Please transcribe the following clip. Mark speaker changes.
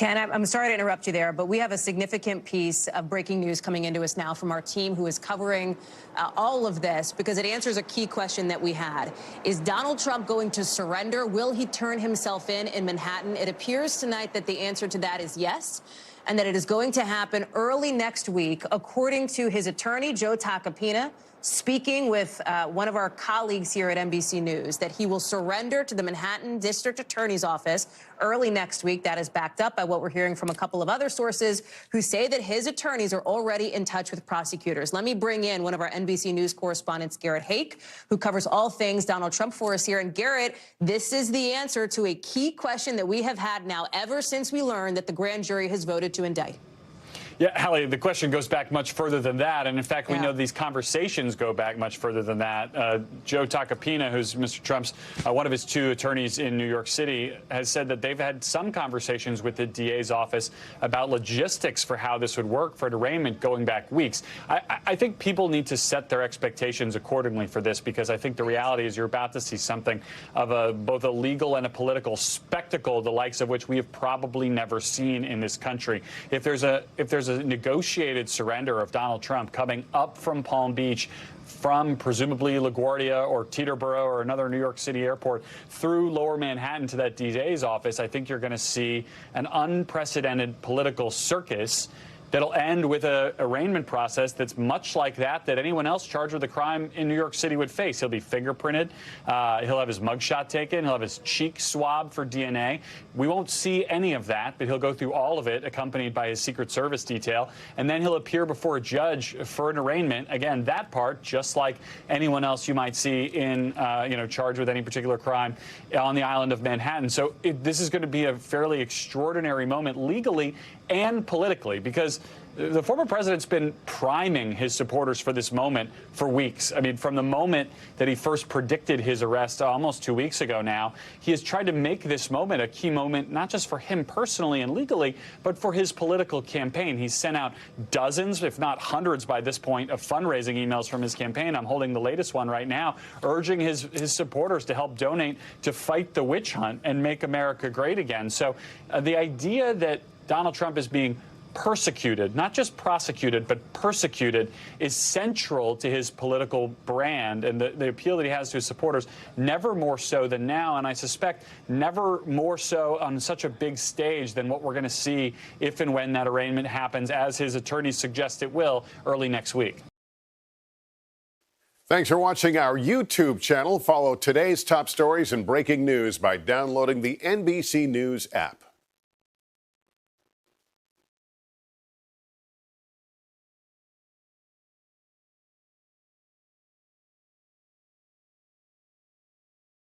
Speaker 1: Ken, I'm sorry to interrupt you there, but we have a significant piece of breaking news coming into us now from our team who is covering all of this because it answers a key question that we had. Is Donald Trump going to surrender? Will he turn himself in Manhattan? It appears tonight that the answer to that is yes, and that it is going to happen early next week, according to his attorney, Joe Tacopina, speaking with one of our colleagues here at NBC News, that he will surrender to the Manhattan District Attorney's Office early next week. That is backed up by what we're hearing from a couple of other sources who say that his attorneys are already in touch with prosecutors. Let me bring in one of our NBC News correspondents, Garrett Hake, who covers all things Donald Trump for us here. And Garrett, this is the answer to a key question that we have had now ever since we learned that the grand jury has voted to indict.
Speaker 2: Yeah, Hallie, the question goes back much further than that. And in fact, we know these conversations go back much further than that. Joe Tacopina, who's Mr. Trump's one of his two attorneys in New York City, has said that they've had some conversations with the DA's office about logistics for how this would work for an arraignment going back weeks. I think people need to set their expectations accordingly for this, because I think the reality is you're about to see something of both a legal and a political spectacle, the likes of which we have probably never seen in this country. If there's a negotiated surrender of Donald Trump coming up from Palm Beach, from presumably LaGuardia or Teterboro or another New York City airport through Lower Manhattan to that DA's office, I think you're going to see an unprecedented political circus that'll end with an arraignment process that's much like that anyone else charged with a crime in New York City would face. He'll be fingerprinted. He'll have his mugshot taken. He'll have his cheek swabbed for DNA. We won't see any of that, but he'll go through all of it, accompanied by his Secret Service detail. And then he'll appear before a judge for an arraignment. Again, that part, just like anyone else you might see in, charged with any particular crime on the island of Manhattan. So this is going to be a fairly extraordinary moment legally and politically, because the former president's been priming his supporters for this moment for weeks. I mean, from the moment that he first predicted his arrest almost 2 weeks ago now, he has tried to make this moment a key moment, not just for him personally and legally, but for his political campaign. He's sent out dozens, if not hundreds by this point, of fundraising emails from his campaign. I'm holding the latest one right now, urging his supporters to help donate to fight the witch hunt and make America great again. So the idea that Donald Trump is being persecuted, not just prosecuted, but persecuted, is central to his political brand and the appeal that he has to his supporters, never more so than now. And I suspect never more so on such a big stage than what we're going to see if and when that arraignment happens, as his attorneys suggest it will, early next week.
Speaker 3: Thanks for watching our YouTube channel. Follow today's top stories and breaking news by downloading the NBC News app.